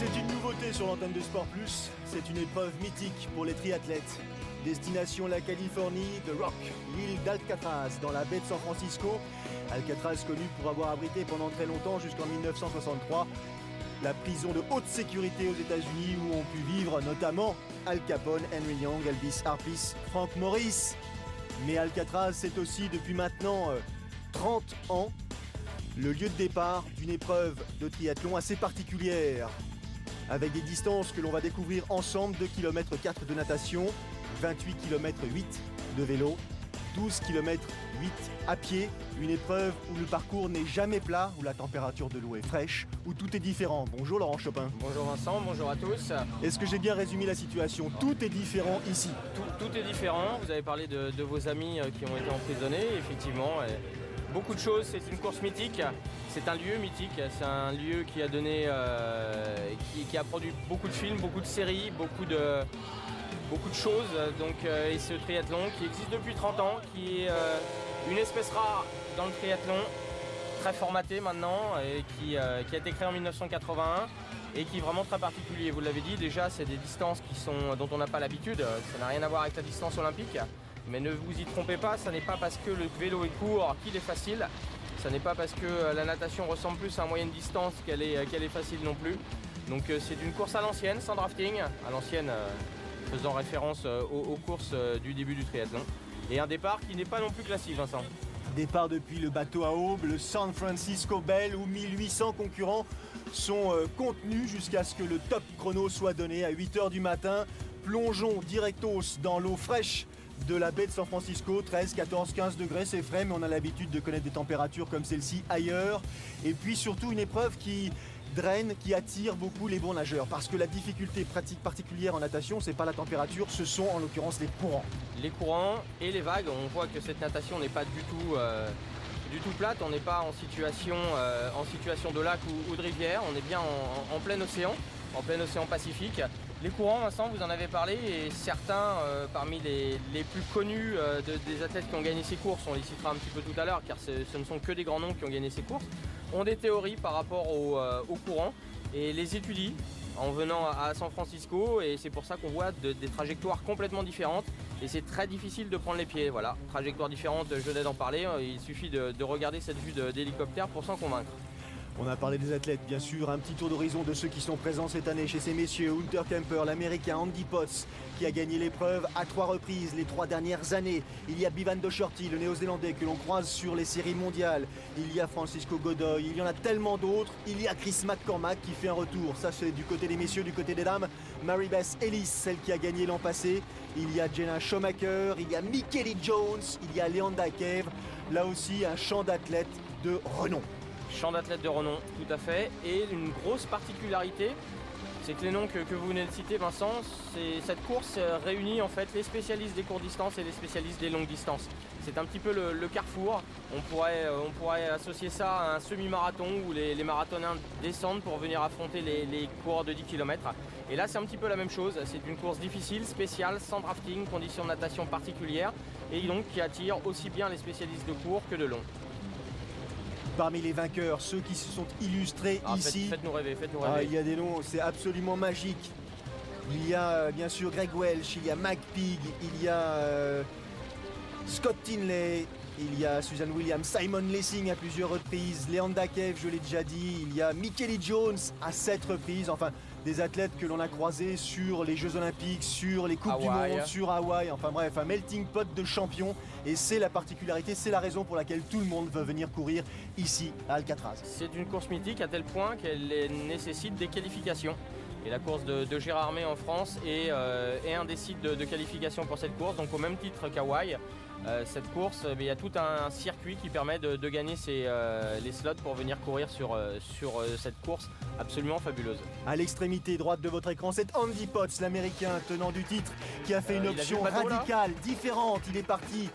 C'est une nouveauté sur l'antenne de Sport Plus. C'est une épreuve mythique pour les triathlètes. Destination la Californie, The Rock, l'île d'Alcatraz, dans la baie de San Francisco. Alcatraz connu pour avoir abrité pendant très longtemps, jusqu'en 1963, la prison de haute sécurité aux États-Unis où ont pu vivre notamment Al Capone, Henry Young, Elvis Harpis, Frank Morris. Mais Alcatraz, c'est aussi depuis maintenant 30 ans le lieu de départ d'une épreuve de triathlon assez particulière, avec des distances que l'on va découvrir ensemble: 2 km 4 de natation, 28 km 8 de vélo, 12 km 8 à pied, une épreuve où le parcours n'est jamais plat, où la température de l'eau est fraîche, où tout est différent. Bonjour Laurent Chopin. Bonjour Vincent, bonjour à tous. Est-ce que j'ai bien résumé la situation? Tout est différent ici. Tout est différent, vous avez parlé de vos amis qui ont été emprisonnés, effectivement. Beaucoup de choses, c'est une course mythique, c'est un lieu mythique, c'est un lieu qui a donné, qui a produit beaucoup de films, beaucoup de séries, beaucoup de choses. Donc, et ce triathlon qui existe depuis 30 ans, qui est une espèce rare dans le triathlon, très formaté maintenant, et qui a été créé en 1981 et qui est vraiment très particulier. Vous l'avez dit, déjà c'est des distances dont on n'a pas l'habitude, ça n'a rien à voir avec la distance olympique. Mais ne vous y trompez pas, ça n'est pas parce que le vélo est court qu'il est facile. Ça n'est pas parce que la natation ressemble plus à une moyenne distance qu'elle est facile non plus. Donc c'est une course à l'ancienne, sans drafting, à l'ancienne faisant référence aux courses du début du triathlon. Et un départ qui n'est pas non plus classique, Vincent. Départ depuis le bateau à aube, le San Francisco Bell, où 1800 concurrents sont contenus jusqu'à ce que le top chrono soit donné à 8 h du matin. Plongeons directos dans l'eau fraîche de la baie de San Francisco, 13, 14, 15 degrés, c'est frais, mais on a l'habitude de connaître des températures comme celle-ci ailleurs. Et puis surtout une épreuve qui draine, qui attire beaucoup les bons nageurs, parce que la difficulté particulière en natation, c'est pas la température, ce sont en l'occurrence les courants. Les courants et les vagues. On voit que cette natation n'est pas du tout plate, on n'est pas en situation de lac ou de rivière, on est bien en plein océan Pacifique. Les courants, Vincent, vous en avez parlé, et certains parmi les plus connus des athlètes qui ont gagné ces courses, on les citera un petit peu tout à l'heure car ce ne sont que des grands noms qui ont gagné ces courses, ont des théories par rapport aux courants et les étudient en venant à San Francisco, et c'est pour ça qu'on voit des trajectoires complètement différentes et c'est très difficile de prendre les pieds. Voilà, trajectoires différentes, je venais d'en parler, il suffit de regarder cette vue d'hélicoptère pour s'en convaincre. On a parlé des athlètes, bien sûr, un petit tour d'horizon de ceux qui sont présents cette année chez ces messieurs. Hunter Kemper, l'américain Andy Potts, qui a gagné l'épreuve à 3 reprises les 3 dernières années. Il y a Bivan Docherty, le néo-zélandais que l'on croise sur les séries mondiales. Il y a Francisco Godoy, il y en a tellement d'autres. Il y a Chris McCormack qui fait un retour. Ça, c'est du côté des messieurs, du côté des dames. Mary-Beth Ellis, celle qui a gagné l'an passé. Il y a Jenna Schumacher, il y a Mikkeli Jones, il y a Leanda Cave. Là aussi, un champ d'athlètes de renom. Champ d'athlètes de renom, tout à fait. Et une grosse particularité, c'est que les noms que vous venez de citer, Vincent, cette course réunit en fait les spécialistes des courtes distances et les spécialistes des longues distances. C'est un petit peu le carrefour. On pourrait associer ça à un semi-marathon où les marathoniens descendent pour venir affronter les coureurs de 10 km. Et là, c'est un petit peu la même chose. C'est une course difficile, spéciale, sans drafting, conditions de natation particulières, et donc qui attire aussi bien les spécialistes de court que de long. Parmi les vainqueurs, ceux qui se sont illustrés ici, faites-nous rêver. Il y a des noms, c'est absolument magique. Il y a bien sûr Greg Welch, il y a Mike Pigg, il y a Scott Tinley, il y a Susan Williams, Simon Lessing à plusieurs reprises, Leanda Cave, je l'ai déjà dit, il y a Mikkeli Jones à 7 reprises, enfin des athlètes que l'on a croisés sur les Jeux Olympiques, sur les Coupes du Monde, sur Hawaï, enfin bref, un melting pot de champions, et c'est la particularité, c'est la raison pour laquelle tout le monde veut venir courir ici à Alcatraz. C'est une course mythique à tel point qu'elle nécessite des qualifications. Et la course de Gérardmer en France est un des sites de qualification pour cette course, donc au même titre qu'Hawaï. Cette course, il y a tout un circuit qui permet de gagner les slots pour venir courir sur cette course absolument fabuleuse. À l'extrémité droite de votre écran, c'est Andy Potts, l'américain tenant du titre, qui a fait une option radicale, différente. Il est parti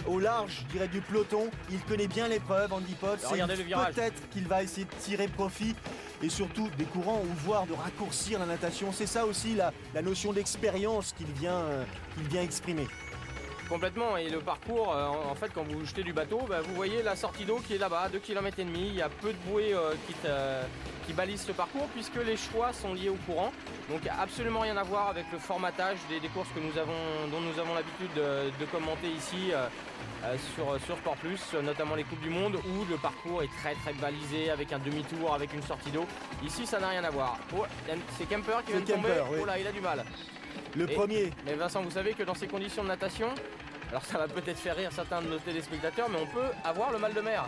au large, je dirais, du peloton. Il connaît bien l'épreuve, Andy Potts. Regardez le virage. Peut-être qu'il va essayer de tirer profit. Et surtout des courants ou voire de raccourcir la natation. C'est ça aussi la notion d'expérience qu'il vient exprimer. Complètement, et le parcours, en fait, quand vous jetez du bateau, vous voyez la sortie d'eau qui est là-bas, 2,5 km. Il y a peu de bouées qui balise ce parcours, puisque les choix sont liés au courant. Donc absolument rien à voir avec le formatage des courses dont nous avons l'habitude de commenter ici sur Sport Plus, notamment les Coupes du Monde, où le parcours est très très balisé avec un demi-tour, avec une sortie d'eau. Ici ça n'a rien à voir. Oh, c'est Kemper qui vient de tomber. Oui. Oh là, il a du mal. Premier. Mais Vincent, vous savez que dans ces conditions de natation, alors ça va peut-être faire rire certains de nos téléspectateurs, mais on peut avoir le mal de mer.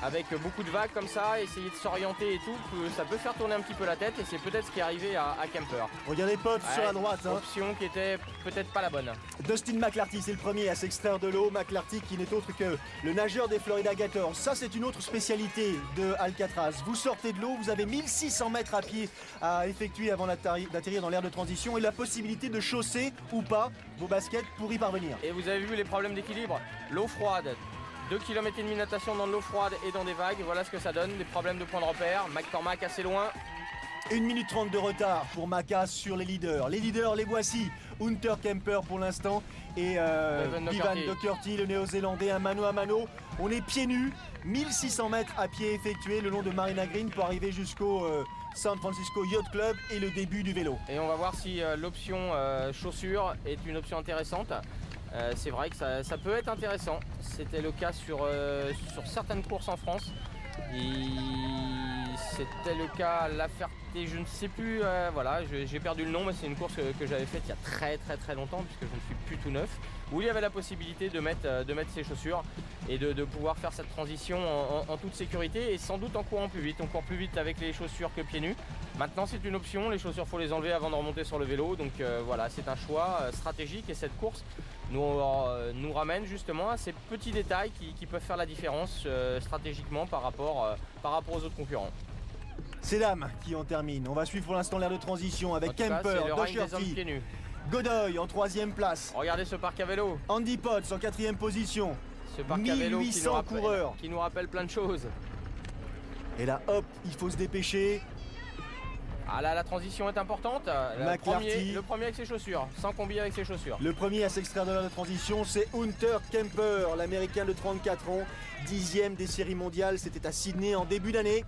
Avec beaucoup de vagues comme ça, essayer de s'orienter et tout, ça peut faire tourner un petit peu la tête, et c'est peut-être ce qui est arrivé à Kemper. Regardez Potts sur la droite. Option qui était peut-être pas la bonne. Dustin McClarty, c'est le premier à s'extraire de l'eau. McClarty qui n'est autre que le nageur des Florida Gators. Ça, c'est une autre spécialité de Alcatraz. Vous sortez de l'eau, vous avez 1600 mètres à pied à effectuer avant d'atterrir dans l'aire de transition et la possibilité de chausser ou pas vos baskets pour y parvenir. Et vous avez vu les problèmes d'équilibre. L'eau froide. 2,5 km de natation dans de l'eau froide et dans des vagues, voilà ce que ça donne, des problèmes de point de repère. McCormack assez loin. 1 minute 30 de retard pour Macas sur les leaders. Les leaders, les voici. Hunter Kemper pour l'instant et Ivan Doherty, le néo-zélandais, un mano à mano. On est pieds nus, 1600 mètres à pied effectués le long de Marina Green pour arriver jusqu'au San Francisco Yacht Club et le début du vélo. Et on va voir si l'option chaussures est une option intéressante. C'est vrai que ça peut être intéressant. C'était le cas sur certaines courses en France. C'était le cas à La Ferté, je ne sais plus, voilà, j'ai perdu le nom, mais c'est une course que j'avais faite il y a très très très longtemps, puisque je ne suis plus tout neuf, où il y avait la possibilité de mettre ses chaussures et de pouvoir faire cette transition en toute sécurité et sans doute en courant plus vite. On court plus vite avec les chaussures que pieds nus. Maintenant c'est une option, les chaussures faut les enlever avant de remonter sur le vélo, donc voilà, c'est un choix stratégique et cette course nous ramène justement à ces petits détails qui peuvent faire la différence stratégiquement par rapport aux autres concurrents. C'est dames qui en termine. On va suivre pour l'instant l'aire de transition avec Kemper, Doherty, Godoy en 3e place. Regardez ce parc à vélo. Andy Potts en 4e position. Ce parc à vélo 1800 coureurs. Qui nous rappelle plein de choses. Et là, hop, il faut se dépêcher. Ah là, la transition est importante. Le premier avec ses chaussures, sans combi avec ses chaussures. Le premier à s'extraire de l'aire de transition, c'est Hunter Kemper, l'américain de 34 ans, 10e des séries mondiales. C'était à Sydney en début d'année.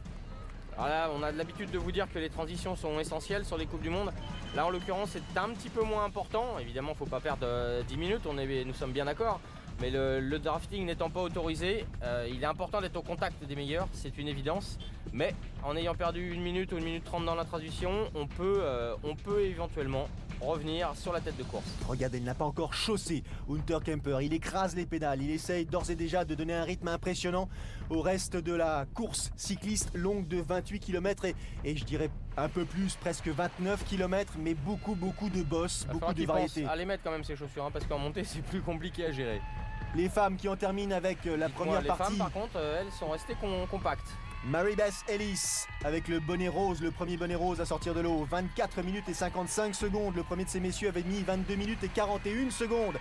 Alors là, on a l'habitude de vous dire que les transitions sont essentielles sur les Coupes du Monde. Là, en l'occurrence, c'est un petit peu moins important. Évidemment, il ne faut pas perdre 10 minutes, nous sommes bien d'accord. Mais le drafting n'étant pas autorisé, il est important d'être au contact des meilleurs, c'est une évidence. Mais en ayant perdu 1 minute ou 1 minute 30 dans la transition, on peut éventuellement revenir sur la tête de course. Regardez, il n'a pas encore chaussé Hunter Kemper, il écrase les pédales, il essaye d'ores et déjà de donner un rythme impressionnant au reste de la course cycliste longue de 28 km et je dirais un peu plus, presque 29 km, mais beaucoup de bosses, beaucoup de variétés. À les mettre quand même ces chaussures, parce qu'en montée c'est plus compliqué à gérer. Les femmes qui en terminent avec la première partie. Les femmes par contre, elles sont restées compactes. Mary-Beth Ellis avec le bonnet rose, le premier bonnet rose à sortir de l'eau, 24 minutes et 55 secondes. Le premier de ces messieurs avait mis 22 minutes et 41 secondes.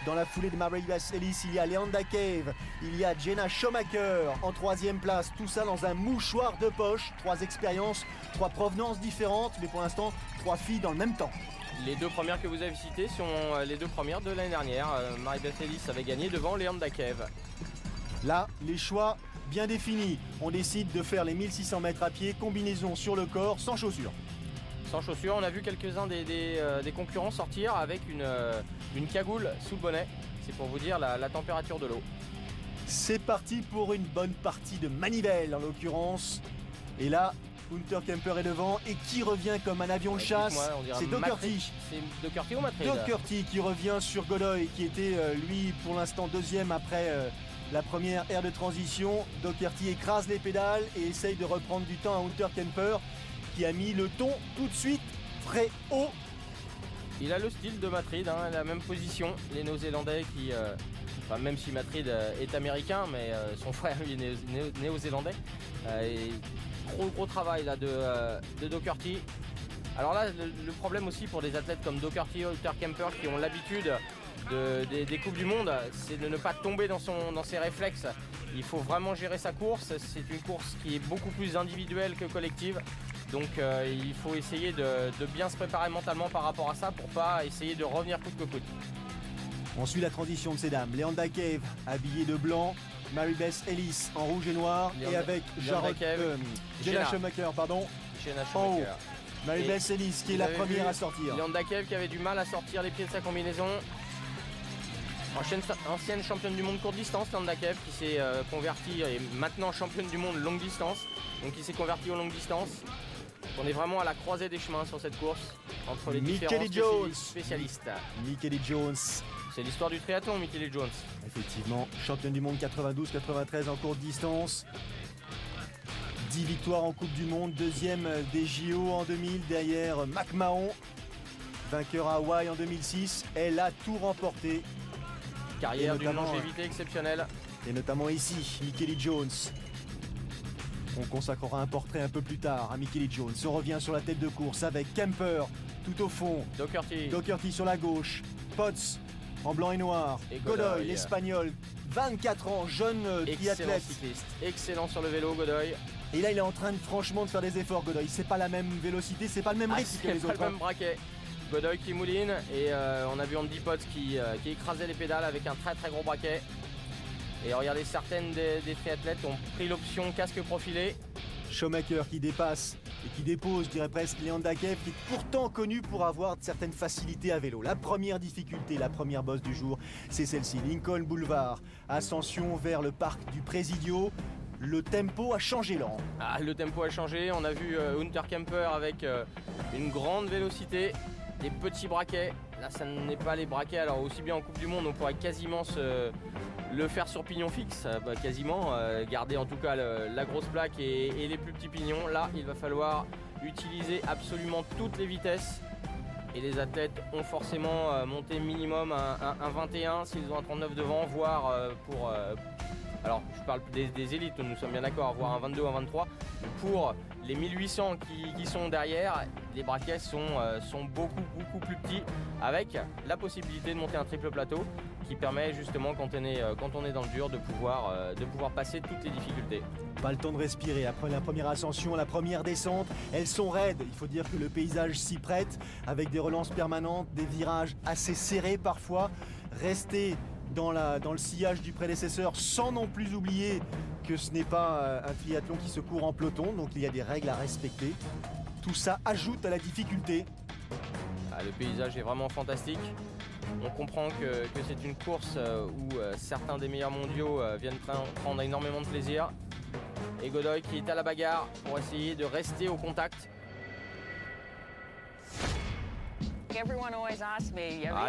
Dans la foulée de Mary-Beth Ellis, il y a Leanda Cave, il y a Jenna Schumacher en 3e place. Tout ça dans un mouchoir de poche. 3 expériences, 3 provenances différentes, mais pour l'instant 3 filles dans le même temps. Les 2 premières que vous avez citées sont les 2 premières de l'année dernière. Mary-Beth Ellis avait gagné devant Leanda Cave. Là, les choix bien défini. On décide de faire les 1600 mètres à pied, combinaison sur le corps, sans chaussures. Sans chaussures, on a vu quelques-uns des concurrents sortir avec une cagoule sous le bonnet. C'est pour vous dire la température de l'eau. C'est parti pour une bonne partie de manivelle en l'occurrence. Et là, Hunter Kemper est devant. Et qui revient comme un avion de chasse? C'est Doherty. C'est Doherty ou Matrid? Doherty qui revient sur Godoy, qui était lui pour l'instant 2e après la première aire de transition. Doherty écrase les pédales et essaye de reprendre du temps à Hunter Kemper qui a mis le ton tout de suite très haut. Il a le style de Matrid, la même position. Les Néo-Zélandais qui, même si Matrid est américain, mais son frère lui est néo-zélandais. Et gros travail là de Doherty. Alors là, le problème aussi pour des athlètes comme Doherty, Hunter Kemper qui ont l'habitude des Coupes du Monde, c'est de ne pas tomber dans ses réflexes. Il faut vraiment gérer sa course. C'est une course qui est beaucoup plus individuelle que collective. Donc il faut essayer de bien se préparer mentalement par rapport à ça pour pas essayer de revenir coûte que coûte. On suit la transition de ces dames. Leanda Cave habillée de blanc, Mary-Beth Ellis en rouge et noir et avec Jenna Schumacher, Shayna Schumacher. Mary-Beth Ellis qui est la première à sortir. Leandakev qui avait du mal à sortir les pieds de sa combinaison. Ancienne championne du monde courte distance, Leandakev qui s'est convertie et maintenant championne du monde longue distance. Donc il s'est converti aux longues distances. On est vraiment à la croisée des chemins sur cette course entre les différents spécialistes. Michele Jones. C'est l'histoire du triathlon, Michele Jones. Effectivement, championne du monde 92-93 en courte distance. 10 victoires en Coupe du Monde, deuxième des JO en 2000 derrière McMahon. Vainqueur à Hawaï en 2006, elle a tout remporté. Carrière d'une longévité exceptionnelle. Et notamment ici, Michele Jones. On consacrera un portrait un peu plus tard à Michele Jones. On revient sur la tête de course avec Kemper tout au fond. Doherty sur la gauche. Potts en blanc et noir. Et Godoy, l'Espagnol, 24 ans, jeune triathlète. Cycliste. Excellent sur le vélo, Godoy. Et là, il est en train franchement de faire des efforts, Godoy. C'est pas la même vélocité, c'est pas le même rythme que les autres. C'est pas le même braquet. Godoy qui mouline et on a vu Andy Potts qui écrasait les pédales avec un très très gros braquet. Et regardez, certaines des triathlètes ont pris l'option casque profilé. Schumacher qui dépasse et qui dépose, je dirais presque, Leandakev, qui est pourtant connu pour avoir certaines facilités à vélo. La première difficulté, la première bosse du jour, c'est celle-ci. Lincoln Boulevard, ascension vers le parc du Presidio. Le tempo a changé, Laurent. Le tempo a changé. On a vu Hunter Kemper avec une grande vélocité, des petits braquets. Là, ça n'est pas les braquets. Alors, aussi bien en Coupe du Monde, on pourrait quasiment le faire sur pignon fixe, quasiment. Garder en tout cas la grosse plaque et les plus petits pignons. Là, il va falloir utiliser absolument toutes les vitesses. Et les athlètes ont forcément monté minimum un 21 s'ils ont un 39 devant, voire alors je parle des élites, nous sommes bien d'accord, voire un 22, un 23. Pour les 1800 qui sont derrière, les braquets sont beaucoup plus petits, avec la possibilité de monter un triple plateau qui permet justement quand on est dans le dur de pouvoir passer toutes les difficultés. Pas le temps de respirer après la première ascension, la première descente. Elles sont raides, il faut dire que le paysage s'y prête, avec des relances permanentes, des virages assez serrés parfois. Rester dans le sillage du prédécesseur sans non plus oublier que ce n'est pas un triathlon qui se court en peloton, donc il y a des règles à respecter. Tout ça ajoute à la difficulté. Le paysage est vraiment fantastique. On comprend que c'est une course où certains des meilleurs mondiaux viennent prendre énormément de plaisir. Et Godoy qui est à la bagarre pour essayer de rester au contact.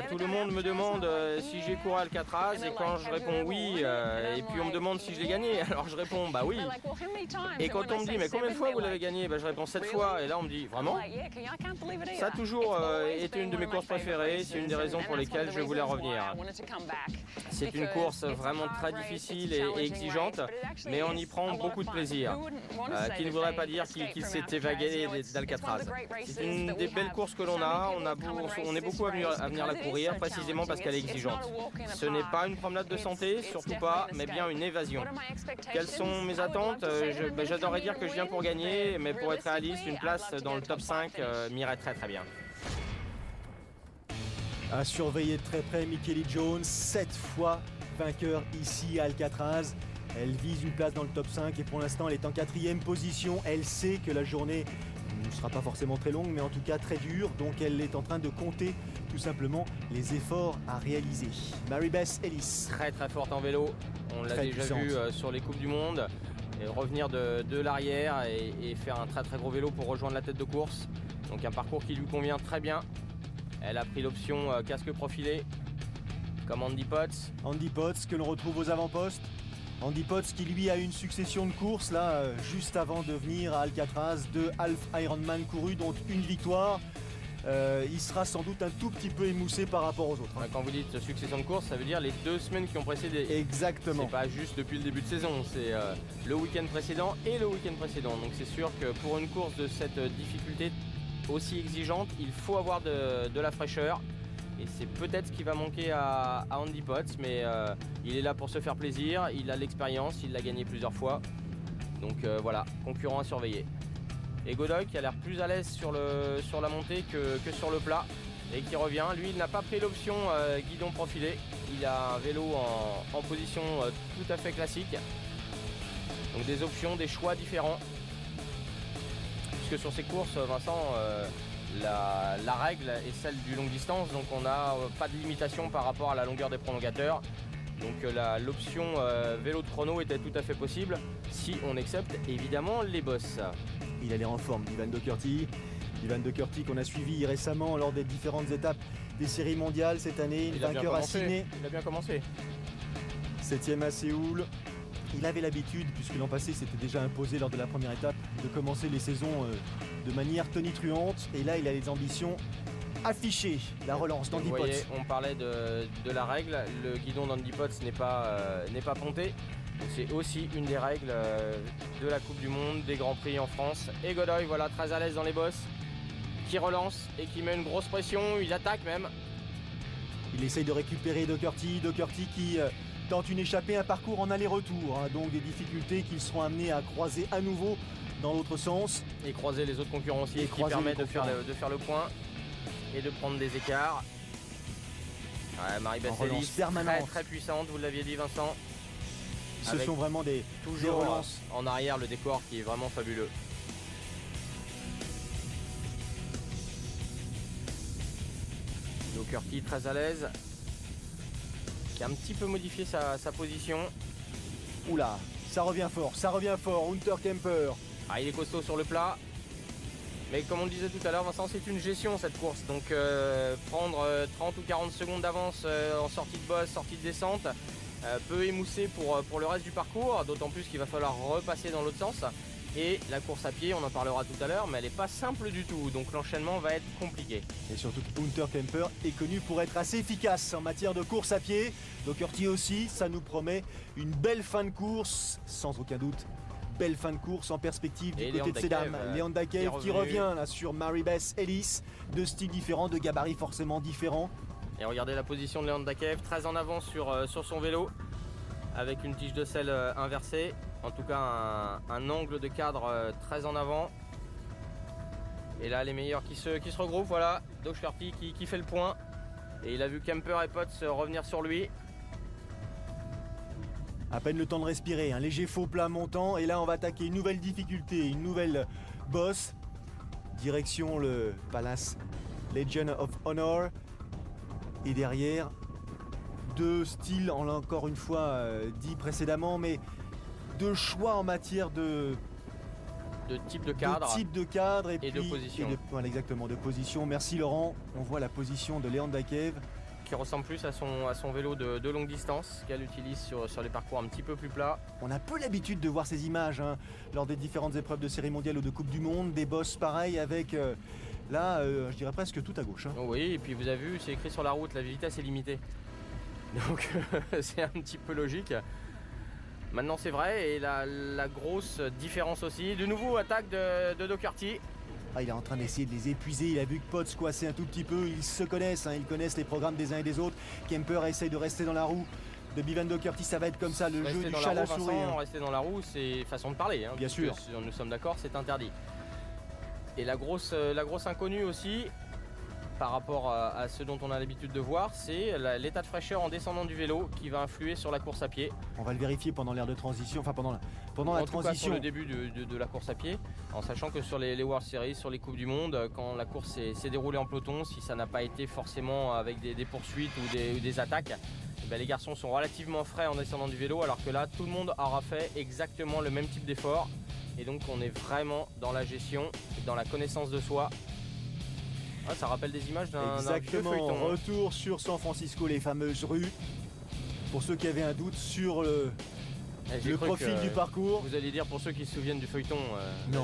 Tout le monde me demande si j'ai couru à Alcatraz et quand je réponds oui, et puis on me demande si je l'ai gagné, alors je réponds bah oui. Et quand on me dit mais combien de fois vous l'avez gagné, je réponds 7 fois et là on me dit vraiment. Ça a toujours été une de mes courses préférées, c'est une des raisons pour lesquelles je voulais revenir. C'est une course vraiment très difficile et exigeante, mais on y prend beaucoup de plaisir, qui ne voudrait pas dire qu'il s'est évadé d'Alcatraz. C'est une des belles courses que l'on a, on est beaucoup à venir la courir précisément parce qu'elle est exigeante. Ce n'est pas une promenade de santé, surtout pas, mais bien une évasion. Quelles sont mes attentes? J'adorerais dire que je viens pour gagner, mais pour être réaliste, une place dans le top 5 m'irait très très bien. À surveiller de très près Michele Jones, 7 fois vainqueur ici à Alcatraz. Elle vise une place dans le top 5 et pour l'instant elle est en 4e position. Elle sait que la journée ne sera pas forcément très longue mais en tout cas très dure, donc elle est en train de compter tout simplement les efforts à réaliser. Mary-Beth Ellis. Très très forte en vélo, on l'a déjà vu sur les Coupes du Monde. Et revenir de l'arrière et faire un très très gros vélo pour rejoindre la tête de course. Donc un parcours qui lui convient très bien. Elle a pris l'option casque profilé comme Andy Potts. Andy Potts que l'on retrouve aux avant-postes. Andy Potts qui lui a une succession de courses là juste avant de venir à Alcatraz, 2 half Ironman courus dont une victoire. Il sera sans doute un tout petit peu émoussé par rapport aux autres. Quand vous dites succession de courses, ça veut dire les 2 semaines qui ont précédé. Exactement. C'est pas juste depuis le début de saison, c'est le week-end précédent et le week-end précédent. Donc c'est sûr que pour une course de cette difficulté aussi exigeante, il faut avoir de la fraîcheur. Et c'est peut-être ce qui va manquer à Andy Potts, mais il est là pour se faire plaisir, il a l'expérience, il l'a gagné plusieurs fois. Donc voilà, concurrent à surveiller. Et Godoy qui a l'air plus à l'aise sur la montée que sur le plat et qui revient. Lui, il n'a pas pris l'option guidon profilé. Il a un vélo en position tout à fait classique. Donc des options, des choix différents. puisque sur ces courses, Vincent, la règle est celle du longue distance, donc on n'a pas de limitation par rapport à la longueur des prolongateurs. Donc l'option vélo de chrono était tout à fait possible, si on accepte évidemment les bosses. Il a l'air en forme, Ivan Docherty. Ivan Docherty qu'on a suivi récemment lors des différentes étapes des séries mondiales cette année, vainqueur à Sydney. Il a bien commencé. 7e à Séoul. Il avait l'habitude, puisque l'an passé s'était déjà imposé lors de la première étape, de commencer les saisons de manière tonitruante. Et là, il a les ambitions affichées. La relance d'Andy Potts. Vous voyez, on parlait de la règle. Le guidon d'Andy Potts n'est pas ponté. C'est aussi une des règles de la Coupe du Monde, des Grands Prix en France. Et Godoy, voilà, très à l'aise dans les bosses, qui relance et qui met une grosse pression. Il attaque même. Il essaye de récupérer Docherty. Docherty qui tente une échappée, un parcours en aller-retour. Donc des difficultés qu'ils seront amenés à croiser à nouveau dans l'autre sens. Et croiser les autres concurrents aussi, qui permet de faire le point et de prendre des écarts. Ouais, Marie-Beth Ellis, très puissante, vous l'aviez dit Vincent. Ce sont vraiment des relances. En arrière, le décor qui est vraiment fabuleux. Docherty très à l'aise, qui a un petit peu modifié sa position. Oula, ça revient fort, Unterkämper. Ah, il est costaud sur le plat. Mais comme on le disait tout à l'heure, Vincent, c'est une gestion cette course. Donc prendre 30 ou 40 secondes d'avance en sortie de bosse, sortie de descente, peut émousser pour le reste du parcours, d'autant plus qu'il va falloir repasser dans l'autre sens. Et la course à pied, on en parlera tout à l'heure, mais elle n'est pas simple du tout, donc l'enchaînement va être compliqué. Et surtout que Unterkämper est connu pour être assez efficace en matière de course à pied. Docherty aussi, ça nous promet une belle fin de course, sans aucun doute. Belle fin de course en perspective du côté de ces dames. Leon Dakev qui revient là, sur Marie-Beth Ellis, de styles différents, de gabarits forcément différents. Et regardez la position de Leon Dakev, très en avant sur son vélo, avec une tige de selle inversée. En tout cas un angle de cadre très en avant. Et là les meilleurs qui se regroupent, voilà, Docherty qui fait le point. Et il a vu Kemper et Potts revenir sur lui. À peine le temps de respirer, un léger faux plat montant. Et là on va attaquer une nouvelle difficulté, une nouvelle bosse. Direction le Palace Legion of Honor. Et derrière, deux styles, on l'a encore une fois dit précédemment, mais deux choix en matière de type de cadre, et de position. Voilà, exactement, de position. Merci Laurent. On voit la position de Leon Dakev. Qui ressemble plus à son vélo de longue distance qu'elle utilise sur les parcours un petit peu plus plats. On a peu l'habitude de voir ces images lors des différentes épreuves de série mondiale ou de Coupe du Monde. Des bosses pareilles avec, je dirais presque tout à gauche. Oui, et puis vous avez vu, c'est écrit sur la route, la vitesse est limitée. Donc c'est un petit peu logique. Maintenant c'est vrai, et la grosse différence aussi, de nouveau attaque de Docherty. Il est en train d'essayer de les épuiser, il a vu que Potts coincé un tout petit peu, ils se connaissent, ils connaissent les programmes des uns et des autres. Kemper essaye de rester dans la roue de Ivan Docherty, ça va être comme ça, le jeu du chat à la souris. Rester dans la roue, c'est façon de parler, bien sûr. Nous sommes d'accord, c'est interdit. Et la grosse inconnue aussi, par rapport à ce dont on a l'habitude de voir, c'est l'état de fraîcheur en descendant du vélo qui va influer sur la course à pied. On va le vérifier pendant l'aire de transition, enfin pendant la transition. Cas sur le début de la course à pied, en sachant que sur les World Series, sur les Coupes du Monde, quand la course s'est déroulée en peloton, si ça n'a pas été forcément avec des poursuites ou des attaques, les garçons sont relativement frais en descendant du vélo, alors que là, tout le monde aura fait exactement le même type d'effort. Et donc on est vraiment dans la gestion, dans la connaissance de soi. Ça rappelle des images d'un vieux feuilleton. Retour sur San Francisco, les fameuses rues. Pour ceux qui avaient un doute sur le profil du parcours. Vous allez dire pour ceux qui se souviennent du feuilleton,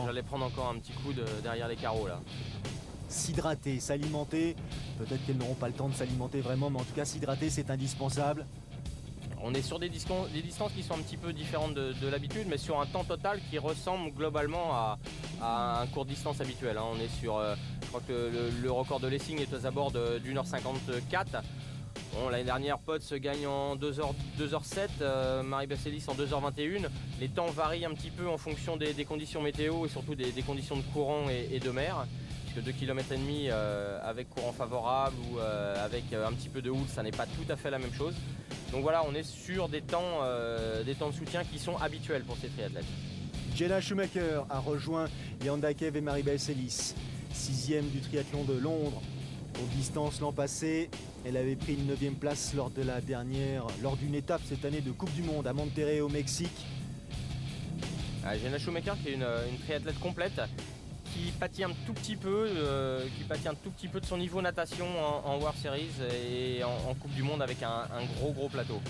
j'allais prendre encore un petit coup derrière les carreaux là. S'hydrater, s'alimenter, peut-être qu'elles n'auront pas le temps de s'alimenter vraiment, mais en tout cas s'hydrater c'est indispensable. On est sur des distances qui sont un petit peu différentes de l'habitude, mais sur un temps total qui ressemble globalement à un court distance habituel. On est sur, je crois que le record de Lessing est aux abords d'1h54. Bon, l'année dernière, Potts gagne en 2h07, Marie-Beth Ellis en 2h21. Les temps varient un petit peu en fonction des conditions météo et surtout des conditions de courant et de mer. Puisque 2,5 km avec courant favorable ou avec un petit peu de houle, ça n'est pas tout à fait la même chose. Donc voilà, on est sur des temps de soutien qui sont habituels pour ces triathlètes. Jenna Schumacher a rejoint Leanda Kev et Maribel Celis. 6e du triathlon de Londres. Pour distance l'an passé, elle avait pris une 9e place lors d'une étape cette année de Coupe du Monde à Monterrey au Mexique. Jenna Schumacher qui est une triathlète complète, qui pâtit un tout petit peu de son niveau natation en World Series et en Coupe du Monde avec un gros plateau.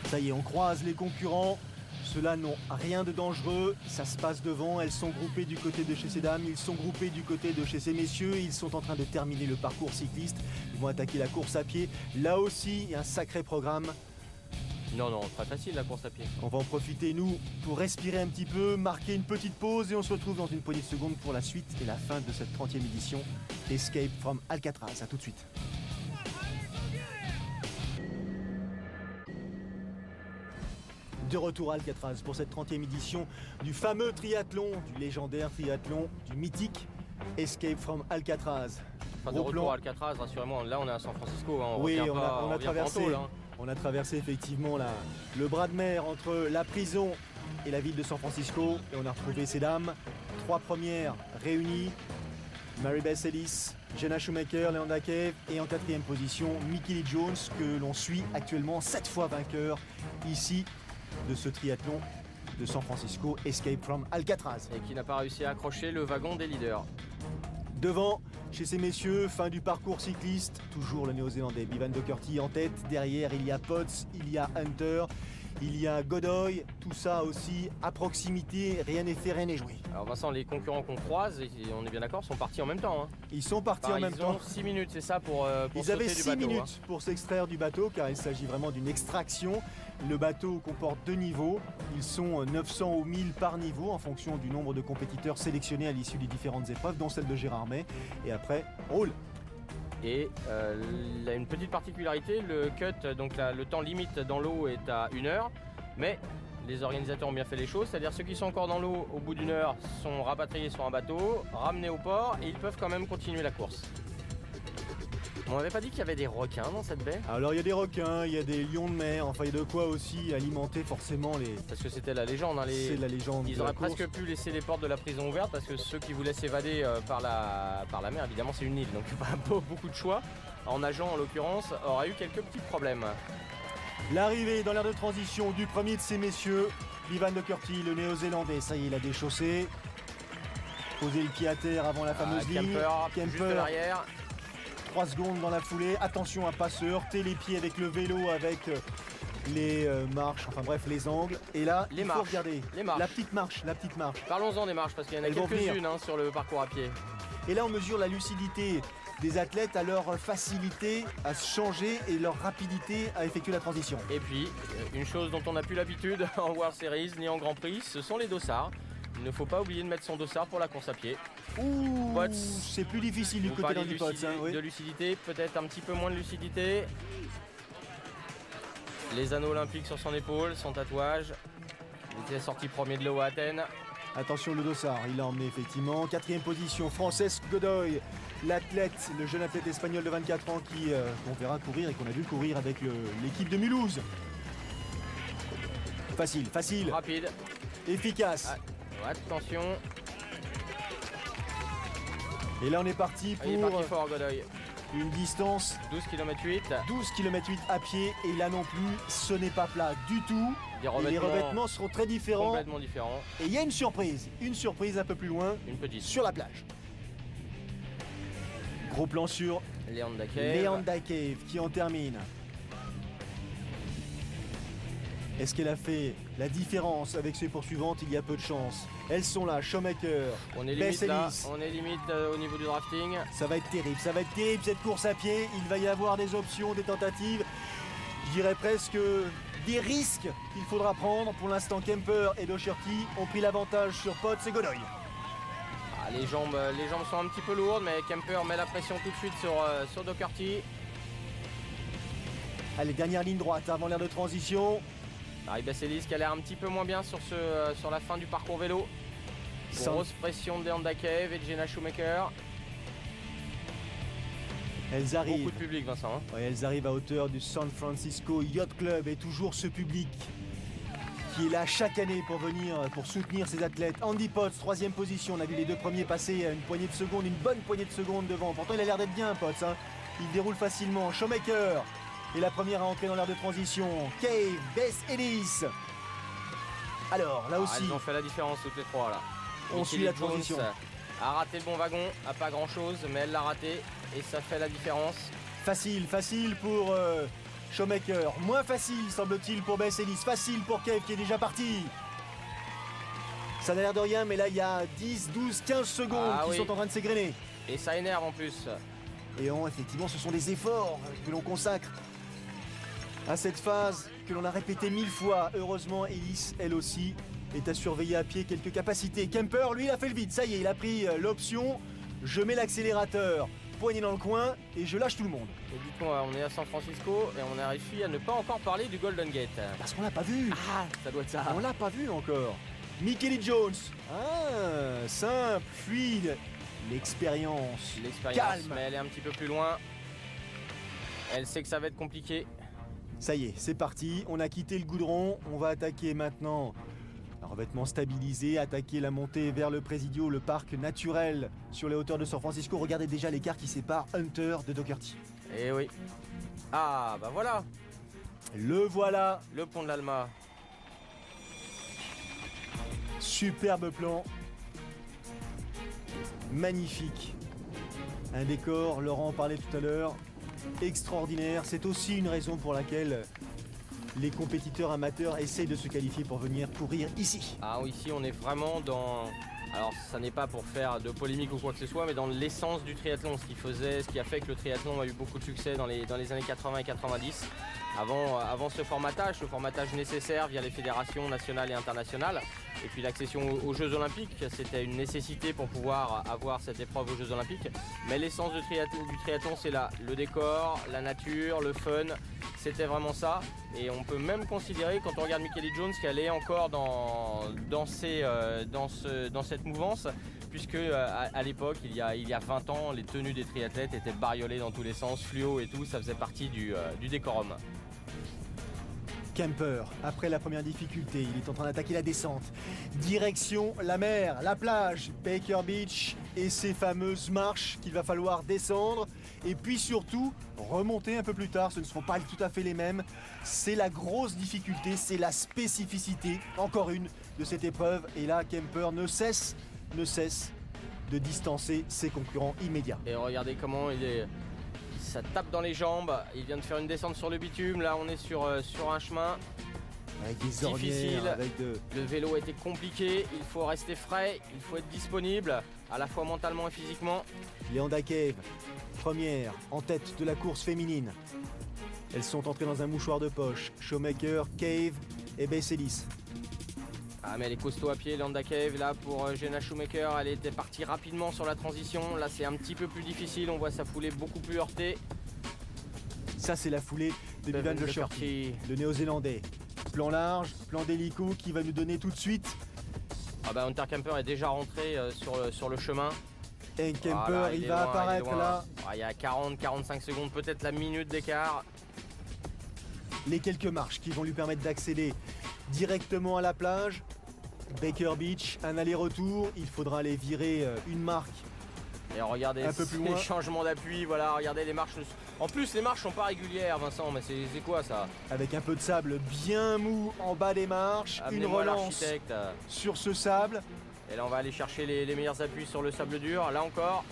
Ça y est, on croise les concurrents. Ceux-là n'ont rien de dangereux, ça se passe devant, elles sont groupées du côté de chez ces dames, ils sont groupés du côté de chez ces messieurs, ils sont en train de terminer le parcours cycliste, ils vont attaquer la course à pied. Là aussi, il y a un sacré programme. Non, très facile la course à pied. On va en profiter, nous, pour respirer un petit peu, marquer une petite pause et on se retrouve dans une poignée de secondes pour la suite et la fin de cette 30e édition Escape from Alcatraz. A tout de suite. De retour à Alcatraz pour cette 30e édition du fameux triathlon, du légendaire triathlon, du mythique Escape from Alcatraz. Enfin, de retour à Alcatraz, rassurez-moi, là on est à San Francisco, hein, oui, on a traversé effectivement le bras de mer entre la prison et la ville de San Francisco et on a retrouvé ces dames, 3 premières réunies, Maribel Celis, Jenna Schumacher, Leanda Kev et en 4e position Mickey Lee Jones que l'on suit actuellement 7 fois vainqueur ici de ce triathlon de San Francisco Escape from Alcatraz. Et qui n'a pas réussi à accrocher le wagon des leaders. Devant, chez ces messieurs, fin du parcours cycliste, toujours le néo-zélandais Bevan Docherty en tête. Derrière, il y a Potts, il y a Hunter, il y a Godoy. Tout ça aussi à proximité, rien n'est fait, rien n'est joué. Alors Vincent, les concurrents qu'on croise, et on est bien d'accord, sont partis en même temps. Hein. Ils sont partis en même temps. Ils ont 6 minutes, c'est ça, pour ils avaient 6 minutes pour s'extraire du bateau, car il s'agit vraiment d'une extraction. Le bateau comporte 2 niveaux. Ils sont 900 ou 1000 par niveau en fonction du nombre de compétiteurs sélectionnés à l'issue des différentes épreuves, dont celle de Gérard May. Et après, roule. Et il a une petite particularité, le cut, donc le temps limite dans l'eau est à 1 heure, mais les organisateurs ont bien fait les choses, c'est-à-dire ceux qui sont encore dans l'eau au bout d'1 heure sont rapatriés sur un bateau, ramenés au port et ils peuvent quand même continuer la course. On n'avait pas dit qu'il y avait des requins dans cette baie? Alors il y a des requins, il y a des lions de mer, enfin il y a de quoi aussi alimenter forcément les... Parce que c'était la légende, hein, c'est la légende. Ils auraient presque pu laisser les portes de la prison ouvertes parce que ceux qui voulaient s'évader par la mer, évidemment c'est une île, donc pas beaucoup de choix. En nageant en l'occurrence, aura eu quelques petits problèmes. L'arrivée dans l'aire de transition du premier de ces messieurs, Bevan Docherty, le néo-zélandais, ça y est, il a déchaussé. Posé le pied à terre avant la fameuse ligne. Kemper, juste derrière. 3 secondes dans la foulée, attention à pas se heurter les pieds avec le vélo, avec les marches, enfin bref les angles. Et là, il faut regarder la petite marche. Parlons-en des marches parce qu'il y en a quelques-unes sur le parcours à pied. Et là on mesure la lucidité des athlètes à leur facilité à se changer et leur rapidité à effectuer la transition. Et puis, une chose dont on n'a plus l'habitude en World Series ni en Grand Prix, ce sont les dossards. Il ne faut pas oublier de mettre son dossard pour la course à pied. Ouh, c'est plus difficile du côté du Potts. Oui. De lucidité, peut-être un petit peu moins de lucidité. Les anneaux olympiques sur son épaule, son tatouage. Il était sorti premier de l'eau à Athènes. Attention le dossard, il l'a emmené effectivement. 4e position, Francesc Godoy, l'athlète, le jeune athlète espagnol de 24 ans qui qu'on verra courir et qu'on a vu courir avec l'équipe de Mulhouse. Facile. Rapide. Efficace. Attention. Et là on est parti pour fort, Godoy. Une distance 12 km 8 à pied et là non plus ce n'est pas plat du tout. Les revêtements seront très différents. Complètement différents. Et il y a une surprise un peu plus loin, sur la plage. Gros plan sur Leanda Kev qui en termine. Est-ce qu'elle a fait la différence avec ses poursuivantes? Il y a peu de chance. Elles sont là, Schumacher, on est limite là, on est limite au niveau du drafting. Ça va être terrible cette course à pied. Il va y avoir des options, des tentatives. Je dirais presque des risques qu'il faudra prendre. Pour l'instant, Kemper et Docherty ont pris l'avantage sur Potts et Godoy. Les jambes sont un petit peu lourdes, mais Kemper met la pression tout de suite sur Docherty. Allez, dernière ligne droite avant l'aire de transition. Maribel Celis qui a l'air un petit peu moins bien sur la fin du parcours vélo. Grosse pression de Leanda Kev et de Jenna Schumacher. Elles arrivent. Beaucoup de public, Vincent. Ouais, elles arrivent à hauteur du San Francisco Yacht Club et toujours ce public qui est là chaque année pour soutenir ses athlètes. Andy Potts, 3e position. On a vu les 2 premiers passer à une poignée de secondes, une bonne poignée de secondes devant. Pourtant, il a l'air d'être bien, Potts. Hein. Il déroule facilement. Shoemaker est la première à entrer dans l'aire de transition. Cave, Bess Ellis. Alors, là aussi... Ils ont fait la différence toutes les 3, là. On suit la transition. A raté le bon wagon, a pas grand-chose, mais elle l'a raté. Et ça fait la différence. Facile pour Shoemaker. Moins facile, semble-t-il, pour Bess Ellis. Facile pour Cave, qui est déjà parti. Ça n'a l'air de rien, mais là, il y a 10, 12, 15 secondes qui sont en train de s'égrener. Et ça énerve en plus. Et effectivement, ce sont des efforts que l'on consacre à cette phase que l'on a répétée 1000 fois. Heureusement, Ellis, elle aussi, est à surveiller à pied quelques capacités. Kemper, lui, il a fait le vide. Ça y est, il a pris l'option. Je mets l'accélérateur, poignée dans le coin, et je lâche tout le monde. Et dites-moi, on est à San Francisco et on a réussi à ne pas encore parler du Golden Gate. Parce qu'on l'a pas vu. Ah, ça doit être ça. On l'a pas vu encore. Mikelly Jones. Simple, fluide. L'expérience. Calme. Mais elle est un petit peu plus loin. Elle sait que ça va être compliqué. Ça y est, c'est parti. On a quitté le goudron. On va attaquer maintenant un revêtement stabilisé, attaquer la montée vers le Presidio, le parc naturel sur les hauteurs de San Francisco. Regardez déjà l'écart qui sépare Hunter de Doherty. Eh oui. Ah, bah voilà. Le voilà. Le pont de l'Alma. Superbe plan. Magnifique. Un décor, Laurent en parlait tout à l'heure, extraordinaire. C'est aussi une raison pour laquelle les compétiteurs amateurs essayent de se qualifier pour venir courir ici. Ah oui, ici on est vraiment dans... Alors ça n'est pas pour faire de polémique ou quoi que ce soit, mais dans l'essence du triathlon, ce qui a fait que le triathlon a eu beaucoup de succès dans les années 80 et 90. Avant ce formatage nécessaire via les fédérations nationales et internationales. Et puis l'accession aux Jeux Olympiques, c'était une nécessité pour pouvoir avoir cette épreuve aux Jeux Olympiques. Mais l'essence du triathlon, c'est là, le décor, la nature, le fun, c'était vraiment ça. Et on peut même considérer, quand on regarde Mikelly Jones, qu'elle est encore dans cette mouvance, puisque à l'époque, il y a 20 ans, les tenues des triathlètes étaient bariolées dans tous les sens, fluo et tout, ça faisait partie du décorum. Kemper, après la première difficulté, il est en train d'attaquer la descente. Direction la mer, la plage, Baker Beach et ces fameuses marches qu'il va falloir descendre. Et puis surtout, remonter un peu plus tard, ce ne seront pas tout à fait les mêmes. C'est la grosse difficulté, c'est la spécificité, encore une, de cette épreuve. Et là, Kemper ne cesse de distancer ses concurrents immédiats. Et regardez comment ça tape dans les jambes, il vient de faire une descente sur le bitume, là on est sur un chemin avec des ornières, difficile, le vélo a été compliqué, il faut rester frais, il faut être disponible, à la fois mentalement et physiquement. Leanda Cave, première en tête de la course féminine. Elles sont entrées dans un mouchoir de poche, Shoemaker, Cave et Bess Ellis. Ah mais elle est costaud à pied, Leanda Cave, là pour Jenna Shoemaker, elle était partie rapidement sur la transition, là c'est un petit peu plus difficile, on voit sa foulée beaucoup plus heurtée. Ça c'est la foulée de Bevan Doherty, le néo-zélandais. Plan large, plan d'hélico qui va nous donner tout de suite. Ah bah Hunter Kemper est déjà rentré sur le chemin. Et Kemper, voilà, il va apparaître là. Ah, il y a 40-45 secondes, peut-être la minute d'écart. Les quelques marches qui vont lui permettre d'accéder directement à la plage. Baker Beach, un aller-retour, il faudra aller virer une marque. Et regardez un peu plus loin. Les changements d'appui, voilà, regardez les marches. En plus les marches sont pas régulières, Vincent, mais c'est quoi ça? Avec un peu de sable bien mou en bas des marches, une relance sur ce sable. Et là on va aller chercher les meilleurs appuis sur le sable dur, là encore.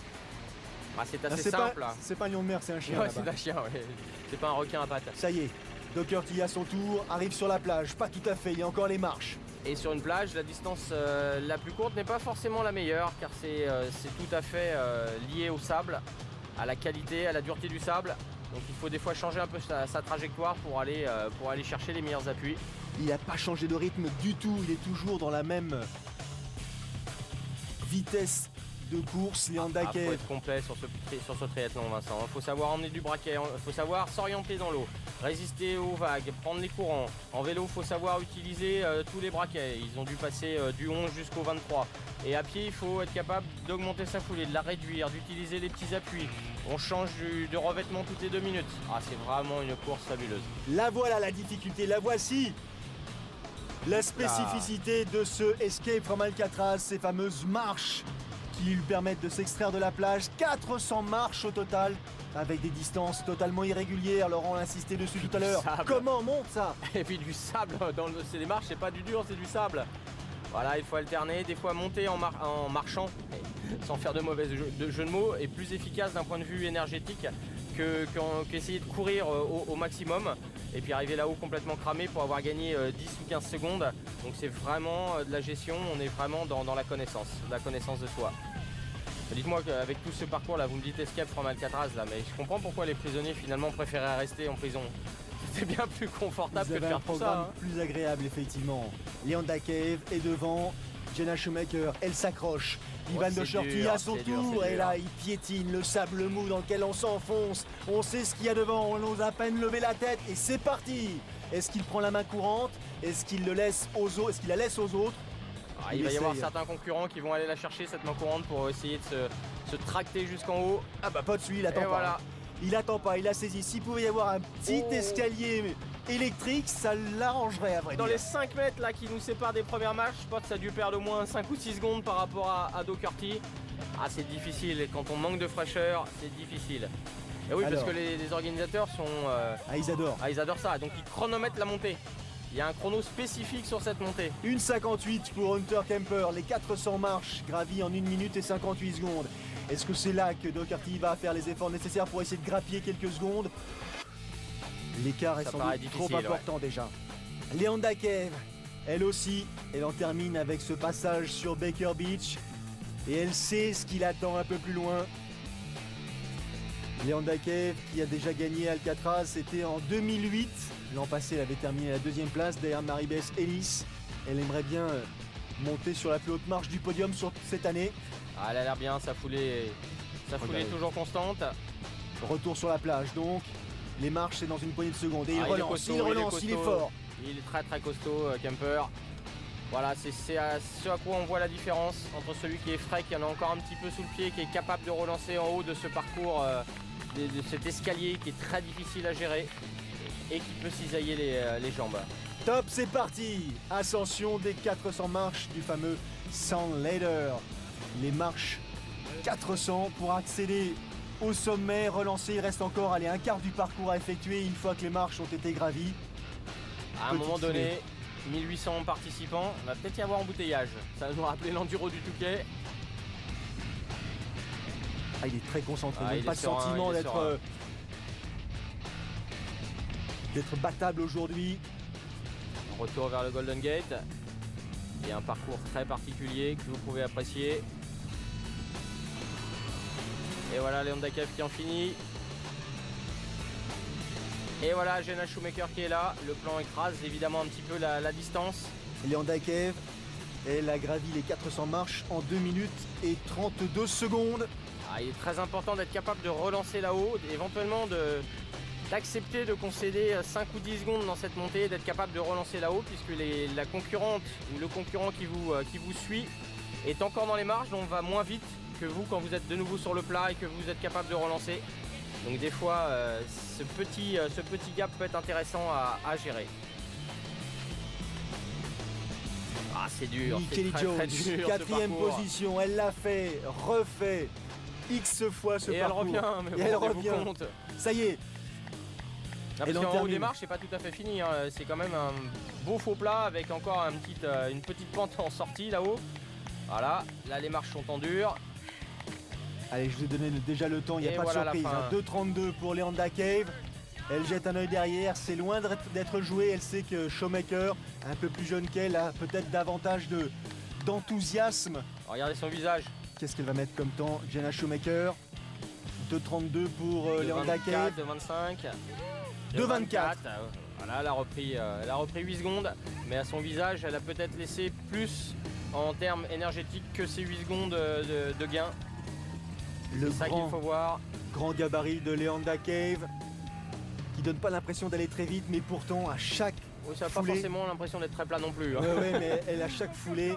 Ah, c'est assez simple. C'est pas un lion de mer, c'est un chien. Ouais, c'est un chien, ouais. C'est pas un requin à pattes. Ça y est, Doherty à son tour, arrive sur la plage, pas tout à fait, il y a encore les marches. Et sur une plage, la distance la plus courte n'est pas forcément la meilleure, car c'est tout à fait lié au sable, à la qualité, à la dureté du sable. Donc il faut des fois changer un peu sa trajectoire pour aller chercher les meilleurs appuis. Il n'a pas changé de rythme du tout, il est toujours dans la même vitesse de course. Leanda Cave. Il faut être complet sur ce triathlon, Vincent. Il faut savoir emmener du braquet, il faut savoir s'orienter dans l'eau, résister aux vagues, prendre les courants. En vélo, il faut savoir utiliser tous les braquets. Ils ont dû passer du 11 jusqu'au 23. Et à pied, il faut être capable d'augmenter sa foulée, de la réduire, d'utiliser les petits appuis. On change de revêtement toutes les 2 minutes. Ah, c'est vraiment une course fabuleuse. La voilà la difficulté, la voici. La spécificité de ce Escape from Alcatraz, ces fameuses marches qui lui permettent de s'extraire de la plage. 400 marches au total, avec des distances totalement irrégulières. Laurent a insisté dessus tout à l'heure. Comment on monte ça? Et puis du sable, c'est des marches, c'est pas du dur, c'est du sable. Voilà, il faut alterner, des fois monter en marchant, sans faire de mauvais jeu de mots, est plus efficace d'un point de vue énergétique qu'essayer de courir au maximum et puis arriver là-haut complètement cramé pour avoir gagné 10 ou 15 secondes. Donc c'est vraiment de la gestion, on est vraiment dans la connaissance de soi. Dites-moi qu'avec tout ce parcours là, vous me dites Escape from Alcatraz là, mais je comprends pourquoi les prisonniers finalement préféraient rester en prison. C'est bien plus confortable que de faire tout ça. Plus agréable effectivement. Leanda Cave est devant, Jenna Schumacher, elle s'accroche. Ivan Docherty à son tour, et là il piétine le sable mou dans lequel on s'enfonce. On sait ce qu'il y a devant, on ose à peine lever la tête et c'est parti. Est-ce qu'il prend la main courante? Est-ce qu'il la laisse aux autres? Il va y avoir certains concurrents qui vont aller la chercher cette main courante pour essayer de se tracter jusqu'en haut. Ah bah pas de suite, il attend pas. Voilà. Il attend pas, il a saisi. S'il pouvait y avoir un petit escalier électrique, ça l'arrangerait à vrai dire. Dans les 5 mètres là qui nous séparent des premières marches, je pense que ça a dû perdre au moins 5 ou 6 secondes par rapport à Docherty. Ah c'est difficile, et quand on manque de fraîcheur, c'est difficile. Et oui, parce que les organisateurs sont... ils adorent. Ils adorent ça, donc ils chronomètrent la montée. Il y a un chrono spécifique sur cette montée. 1,58 pour Hunter Kemper, les 400 marches gravies en 1 minute et 58 secondes. Est-ce que c'est là que Docherty va faire les efforts nécessaires pour essayer de grappiller quelques secondes? L'écart est sans doute trop important déjà. Leanda Cave, elle aussi, elle en termine avec ce passage sur Baker Beach. Et elle sait ce qui l'attend un peu plus loin. Leanda Cave, qui a déjà gagné Alcatraz, c'était en 2008. L'an passé, elle avait terminé à la 2e place derrière Mary-Beth Ellis. Elle aimerait bien monter sur la plus haute marche du podium sur cette année. Ah, elle a l'air bien, sa foulée est toujours constante. Retour sur la plage donc. Les marches, c'est dans une poignée de secondes. Et il relance, il est fort. Il est très très costaud, Kemper. Voilà, c'est ce à quoi on voit la différence entre celui qui est frais, qui en a encore un petit peu sous le pied, qui est capable de relancer en haut de ce parcours, de cet escalier qui est très difficile à gérer et qui peut cisailler les jambes. Top, c'est parti. Ascension des 400 marches du fameux Sound Ladder. Les marches 400 pour accéder au sommet, relancer. Il reste encore un quart du parcours à effectuer une fois que les marches ont été gravies. À un moment donné, 1800 participants, il va peut-être y avoir embouteillage. Ça va nous rappeler l'enduro du Touquet. Il est très concentré, il n'a pas le sentiment d'être battable aujourd'hui. Retour vers le Golden Gate. Il y a un parcours très particulier que vous pouvez apprécier. Et voilà Leanda Cave qui en finit. Et voilà Jenna Schumacher qui est là. Le plan écrase évidemment un petit peu la distance. Leanda Cave, elle a gravi les 400 marches en 2 minutes et 32 secondes. Il est très important d'être capable de relancer là-haut, éventuellement d'accepter de concéder 5 ou 10 secondes dans cette montée, d'être capable de relancer là-haut, puisque la concurrente ou le concurrent qui vous suit est encore dans les marges, donc va moins vite que vous quand vous êtes de nouveau sur le plat et que vous êtes capable de relancer. Donc des fois, ce petit gap peut être intéressant à gérer. Ah, c'est dur, Kelly Jones, très dur, 4e position, elle l'a fait, refait X fois ce parcours. Elle revient, mais elle revient. Compte. Ça y est. Parce qu'en haut des marches, c'est pas tout à fait fini. Hein. C'est quand même un beau faux plat avec encore une petite pente en sortie là-haut. Voilà, là les marches sont tendues. Allez, je vous ai donné déjà le temps, il n'y a pas de surprise. 2,32 pour Leanda Cave. Elle jette un œil derrière, c'est loin d'être joué. Elle sait que Schumacher, un peu plus jeune qu'elle, a peut-être davantage d'enthousiasme. Regardez son visage. Qu'est-ce qu'elle va mettre comme temps? Jenna Schumacher. 2,32 pour Leanda Cave. 2,25. 2,24. Voilà, elle a repris 8 secondes. Mais à son visage, elle a peut-être laissé plus en termes énergétiques que ces 8 secondes de gain. C'est ça qu'il faut voir. Grand gabarit de Leanda Cave, qui donne pas l'impression d'aller très vite, mais pourtant à chaque ça n'a pas forcément l'impression d'être très plat non plus. Hein. Oui, mais elle à chaque foulée,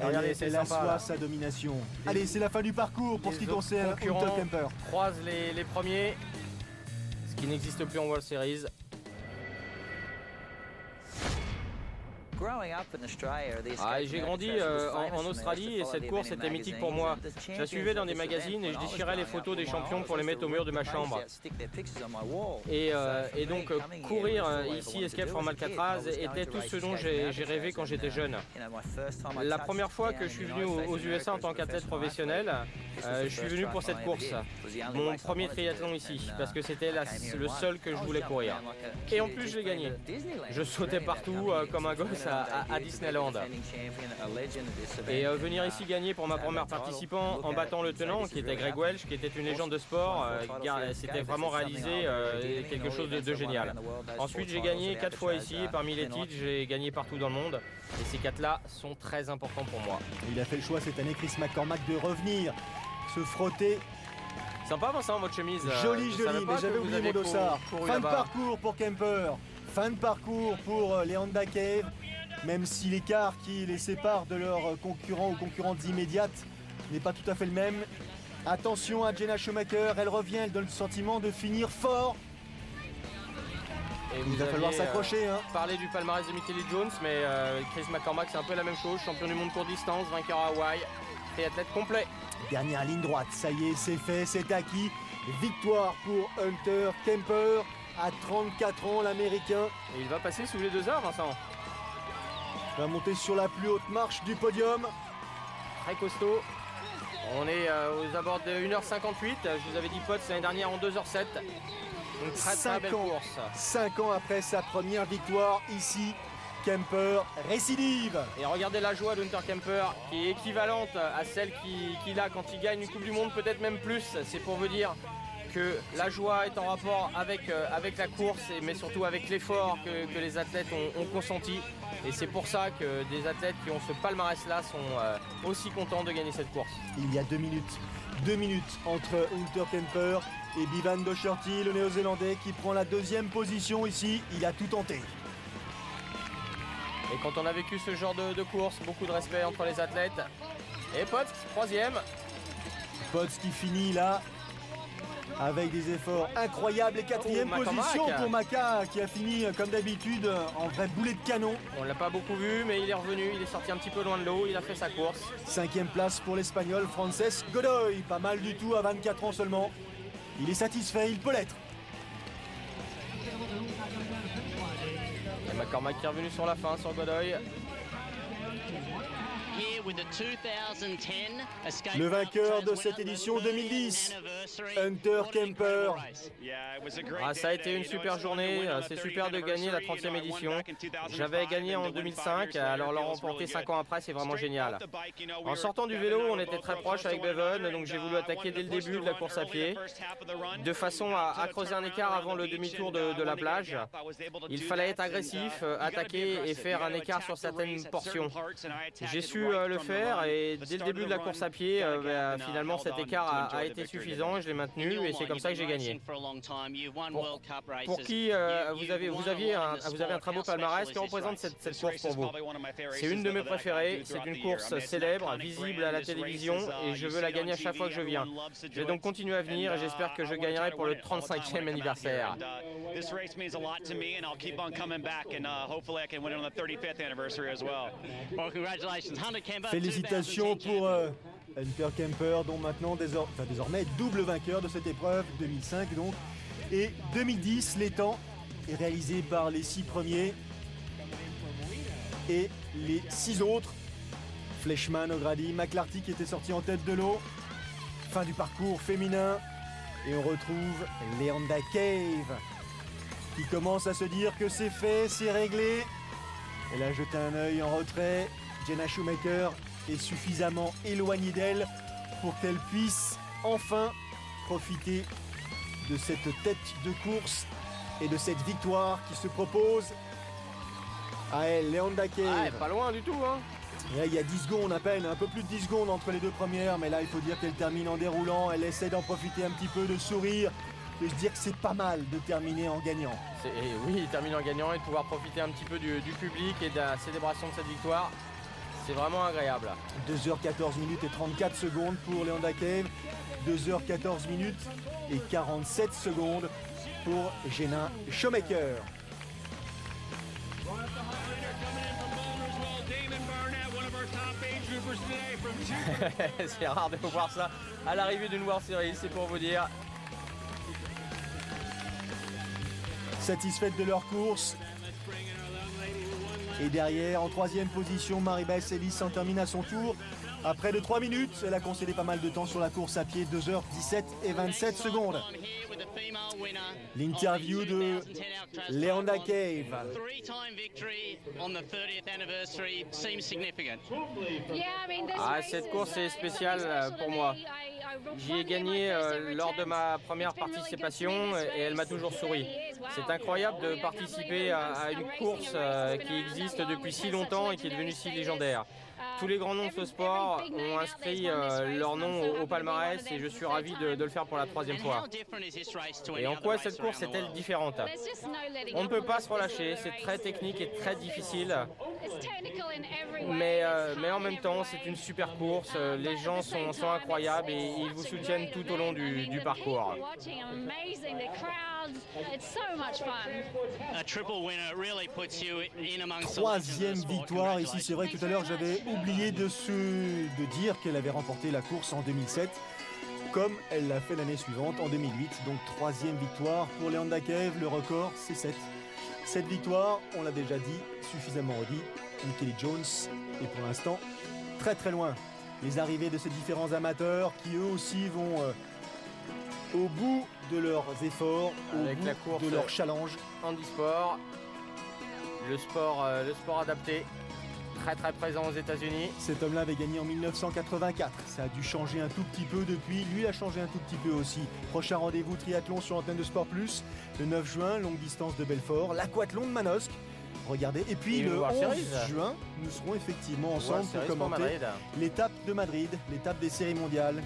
elle assoit sa domination. Allez, c'est la fin du parcours pour ce qui concerne Hunter Kemper. Croise les premiers, ce qui n'existe plus en World Series. J'ai grandi en Australie et cette course était mythique pour moi. Je la suivais dans des magazines et je déchirais les photos des champions pour les mettre au mur de ma chambre. Et donc courir ici Escape from Alcatraz était tout ce dont j'ai rêvé quand j'étais jeune. La première fois que je suis venu aux USA en tant qu'athlète professionnel, je suis venu pour cette course. Mon premier triathlon ici, parce que c'était le seul que je voulais courir. Et en plus je l'ai gagné. Je sautais partout comme un gosse à Disneyland. Et venir ici gagner pour ma première participant en battant le tenant qui était Greg Welch, qui était une légende de sport, c'était vraiment réalisé quelque chose de génial. Ensuite j'ai gagné 4 fois ici et parmi les titres j'ai gagné partout dans le monde. Et ces 4 là sont très importants pour moi. Il a fait le choix cette année, Chris McCormack, de revenir se frotter. Sympa Vincent votre chemise. Joli, mais j'avais oublié mon dossard. Fin de parcours pour Kemper. Fin de parcours pour Leanda Cave. Même si l'écart qui les sépare de leurs concurrents ou concurrentes immédiates n'est pas tout à fait le même. Attention à Jenna Schumacher, elle revient, elle donne le sentiment de finir fort. Et il va falloir s'accrocher. Parler du palmarès de Michael Jones, mais Chris McCormack c'est un peu la même chose. Champion du monde court distance, vainqueur à Hawaï, triathlète complet. Dernière ligne droite, ça y est, c'est fait, c'est acquis. Victoire pour Hunter Kemper à 34 ans, l'Américain. Et il va passer sous les 2 heures, Vincent. Il va monter sur la plus haute marche du podium. Très costaud. On est aux abords de 1h58. Je vous avais dit Potts l'année dernière en 2h07. Une très belle course. 5 ans après sa première victoire ici, Kemper récidive. Et regardez la joie d'Hunter Kemper qui est équivalente à celle qu'il a quand il gagne une Coupe du Monde, peut-être même plus. C'est pour vous dire que la joie est en rapport avec la course, mais surtout avec l'effort que les athlètes ont consenti. Et c'est pour ça que des athlètes qui ont ce palmarès-là sont aussi contents de gagner cette course. Il y a 2 minutes. 2 minutes entre Hunter Kemper et Bevan Docherty, le néo-zélandais qui prend la 2e position ici. Il a tout tenté. Et quand on a vécu ce genre de course, beaucoup de respect entre les athlètes. Et Potts, 3e. Potts qui finit là avec des efforts incroyables et 4e position pour Maka qui a fini comme d'habitude en vrai boulet de canon. On l'a pas beaucoup vu mais il est revenu, il est sorti un petit peu loin de l'eau, il a fait sa course. 5e place pour l'Espagnol Frances Godoy, pas mal du tout à 24 ans seulement. Il est satisfait, il peut l'être. Et McCormack qui est revenu sur la fin sur Godoy. Le vainqueur de cette édition 2010, Hunter Kemper. Ça a été une super journée, c'est super de gagner la 30e édition. J'avais gagné en 2005, alors l'en remporter 5 ans après, c'est vraiment génial. En sortant du vélo, on était très proche avec Bevan, donc j'ai voulu attaquer dès le début de la course à pied, de façon à creuser un écart avant le demi-tour de la plage. Il fallait être agressif, attaquer et faire un écart sur certaines portions. J'ai su le faire et dès le début de la course à pied, finalement cet écart a été suffisant et je l'ai maintenu et c'est comme ça que j'ai gagné. Pour qui vous avez un très beau palmarès, que représente cette course pour vous? C'est une de mes préférées, c'est une course célèbre, visible à la télévision et je veux la gagner à chaque fois que je viens. Je vais donc continuer à venir et j'espère que je gagnerai pour le 35e anniversaire. Félicitations pour Hunter Kemper, dont maintenant désormais double vainqueur de cette épreuve, 2005 donc, et 2010, les temps est réalisé par les 6 premiers et les 6 autres. Fleischmann, O'Grady, McClarty qui était sorti en tête de l'eau. Fin du parcours féminin et on retrouve Leanda Cave qui commence à se dire que c'est fait, c'est réglé. Elle a jeté un œil en retrait. Jenna Schumacher est suffisamment éloignée d'elle pour qu'elle puisse enfin profiter de cette tête de course et de cette victoire qui se propose à elle, Leanda Cave. Pas loin du tout, hein. Là, il y a 10 secondes à peine, un peu plus de 10 secondes entre les 2 premières, mais là il faut dire qu'elle termine en déroulant, elle essaie d'en profiter un petit peu, de sourire, de se dire que c'est pas mal de terminer en gagnant. Oui, terminer en gagnant et de pouvoir profiter un petit peu du public et de la célébration de cette victoire. C'est vraiment agréable. 2h14 minutes et 34 secondes pour Leanda Cave. 2h14 minutes et 47 secondes pour Jenna Schumacher. C'est rare de voir ça à l'arrivée d'une World Series, c'est pour vous dire. Satisfaite de leur course. Et derrière, en troisième position, Mary-Beth Ellis s'en termine à son tour. Après de 3 minutes, elle a concédé pas mal de temps sur la course à pied, 2h17 et 27 secondes. L'interview de Leanda Cave. Cette course est spéciale pour moi. J'y ai gagné lors de ma première participation et elle m'a toujours souri. C'est incroyable de participer à une course qui existe depuis si longtemps et qui est devenue si légendaire. Tous les grands noms de ce sport ont inscrit leur nom au palmarès et je suis ravi de le faire pour la 3e fois. Et en quoi cette course est-elle différente? On ne peut pas se relâcher, c'est très technique et très difficile. Mais en même temps, c'est une super course. Les gens sont incroyables et ils vous soutiennent tout au long du parcours. Troisième victoire ici. C'est vrai que tout à l'heure j'avais oublié de dire qu'elle avait remporté la course en 2007 comme elle l'a fait l'année suivante en 2008. Donc 3e victoire pour Leanda Cave. Le record c'est 7. 7 victoires, on l'a déjà dit, suffisamment redit. Kelly Jones est pour l'instant très très loin. Les arrivées de ces différents amateurs qui eux aussi vont au bout de leurs efforts, avec la course de leur challenge. Handisport, le sport adapté, très très présent aux États-Unis. Cet homme-là avait gagné en 1984. Ça a dû changer un tout petit peu depuis. Lui a changé un tout petit peu aussi. Prochain rendez-vous triathlon sur l'antenne de Sport Plus, le 9 juin, longue distance de Belfort, l'aquathlon de Manosque. Regardez. Et puis le 11 juin, nous serons effectivement ensemble pour commenter l'étape de Madrid, l'étape des séries mondiales.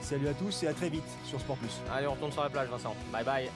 Salut à tous et à très vite sur Sport Plus. Allez, on retourne sur la plage, Vincent. Bye bye.